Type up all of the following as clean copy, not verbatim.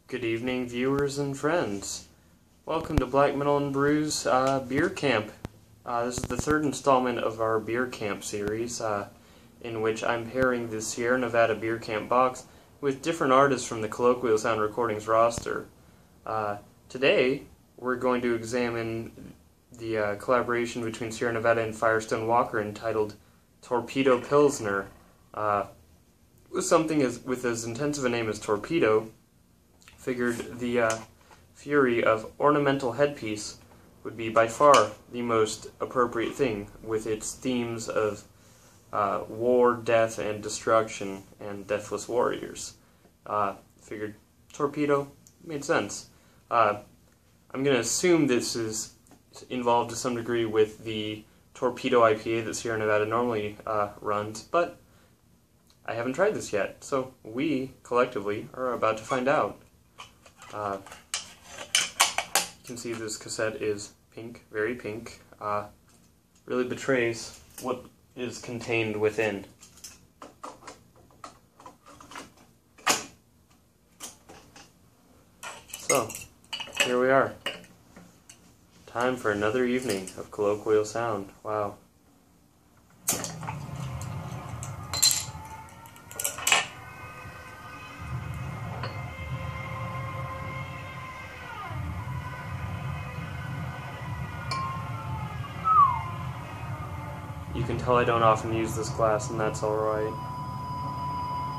Good evening, viewers and friends. Welcome to Black Metal and Brews Beer Camp. This is the third installment of our Beer Camp series, in which I'm pairing the Sierra Nevada Beer Camp box with different artists from the Colloquial Sound Recordings roster. Today, we're going to examine the collaboration between Sierra Nevada and Firestone Walker entitled Torpedo Pilsner. With something with as intensive a name as Torpedo, figured the fury of Ornamental Headpiece would be by far the most appropriate thing, with its themes of war, death, and destruction, and deathless warriors. Figured Torpedo made sense. I'm going to assume this is involved to some degree with the Torpedo IPA that Sierra Nevada normally runs, but I haven't tried this yet, so we, collectively, are about to find out. You can see this cassette is pink, very pink. Really betrays what is contained within. So, here we are. Time for another evening of Colloquial Sound. Wow. You can tell I don't often use this glass, and that's alright.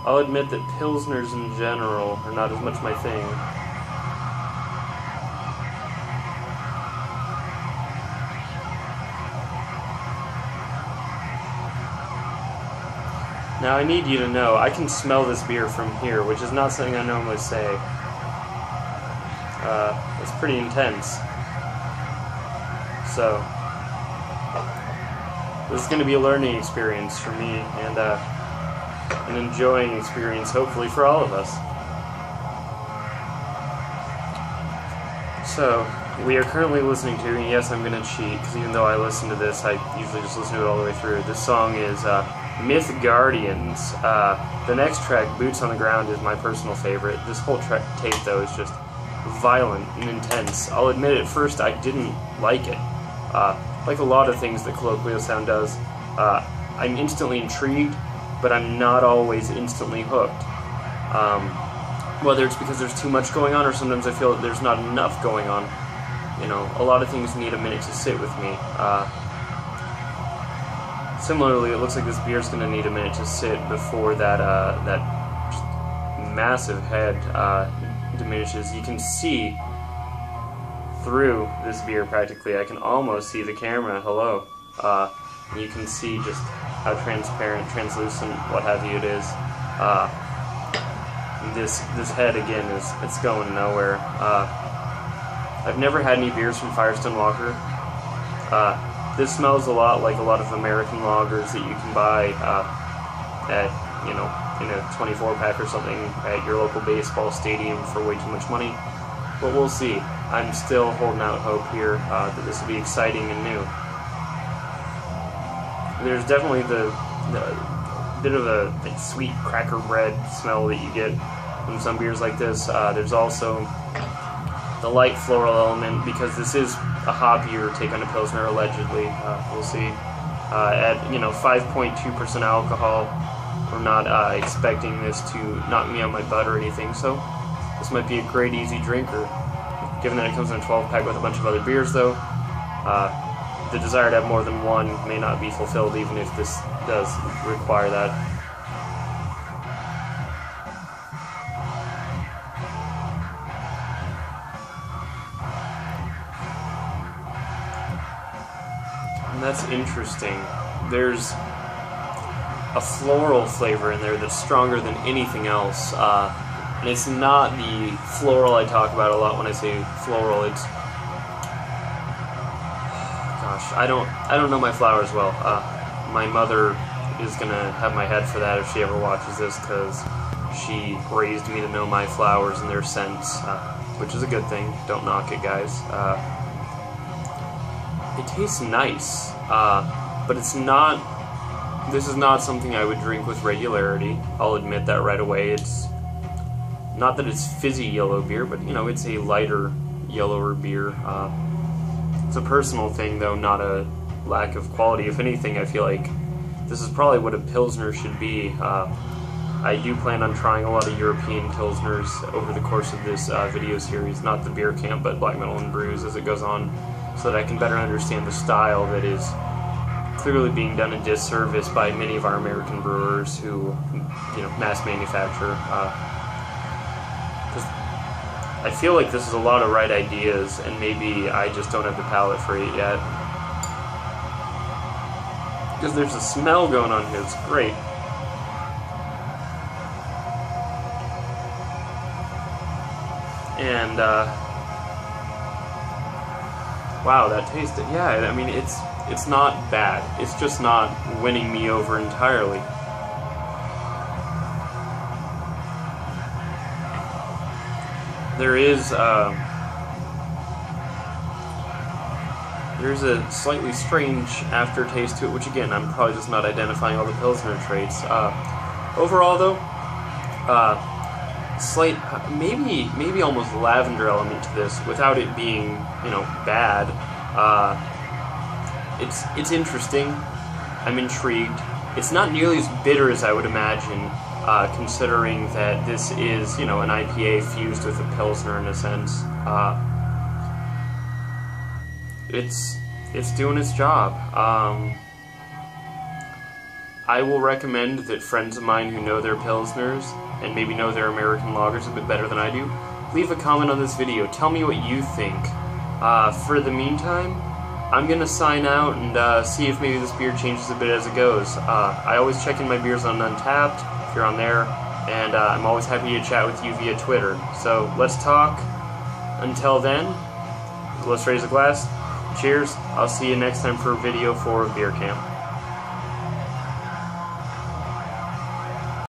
I'll admit that Pilsners in general are not as much my thing. Now I need you to know, I can smell this beer from here, which is not something I normally say. It's pretty intense. So, this is going to be a learning experience for me, and an enjoying experience, hopefully, for all of us. So, we are currently listening to, and yes, I'm going to cheat, because even though I listen to this, I usually just listen to it all the way through. This song is Myth Guardians. The next track, Boots on the Ground, is my personal favorite. This whole tape, though, is just violent and intense. I'll admit at first I didn't like it. Like a lot of things that Colloquial Sound does, I'm instantly intrigued, but I'm not always instantly hooked. Whether it's because there's too much going on, or sometimes I feel that there's not enough going on. You know, a lot of things need a minute to sit with me. Similarly, it looks like this beer's going to need a minute to sit before that just massive head diminishes. You can see through this beer practically. I can almost see the camera. Hello. You can see just how transparent, translucent, what have you it is. This head again it's going nowhere. I've never had any beers from Firestone Walker. This smells a lot like a lot of American lagers that you can buy at, you know, in a 24-pack or something at your local baseball stadium for way too much money. But we'll see. I'm still holding out hope here that this will be exciting and new. There's definitely the bit of a like, sweet cracker bread smell that you get from some beers like this. There's also the light floral element, because this is a hoppier take on a Pilsner, allegedly. We'll see. At 5.2% alcohol, we're not expecting this to knock me on my butt or anything, so this might be a great easy drinker. Given that it comes in a 12-pack with a bunch of other beers, though, the desire to have more than one may not be fulfilled, even if this does require that. And that's interesting. There's a floral flavor in there that's stronger than anything else. And it's not the floral I talk about a lot when I say floral. It's, gosh, I don't know my flowers well. My mother is gonna have my head for that if she ever watches this, because she raised me to know my flowers and their scents, which is a good thing. Don't knock it, guys. It tastes nice, but it's not. This is not something I would drink with regularity. I'll admit that right away. It's Not that it's fizzy yellow beer, but you know, it's a lighter, yellower beer. It's a personal thing, though, not a lack of quality. If anything, I feel like this is probably what a Pilsner should be. I do plan on trying a lot of European Pilsners over the course of this video series, not the Beer Camp, but Black Metal and Brews as it goes on, so that I can better understand the style that is clearly being done a disservice by many of our American brewers who, you know, mass manufacture. Because I feel like this is a lot of right ideas, and maybe I just don't have the palate for it yet. Because there's a smell going on here, it's great. And, wow, that tasted, yeah, I mean, it's not bad. It's just not winning me over entirely. There's a slightly strange aftertaste to it, which again, I'm probably just not identifying all the Pilsner traits. Overall, though, slight, maybe almost lavender element to this, without it being, you know, bad. It's interesting. I'm intrigued. It's not nearly as bitter as I would imagine, considering that this is, you know, an IPA fused with a Pilsner in a sense. It's doing its job. I will recommend that friends of mine who know their Pilsners and maybe know their American lagers a bit better than I do, leave a comment on this video. Tell me what you think. For the meantime, I'm going to sign out and see if maybe this beer changes a bit as it goes. I always check in my beers on Untapped, if you're on there, and I'm always happy to chat with you via Twitter. So let's talk. Until then, let's raise a glass. Cheers. I'll see you next time for a video for Beer Camp.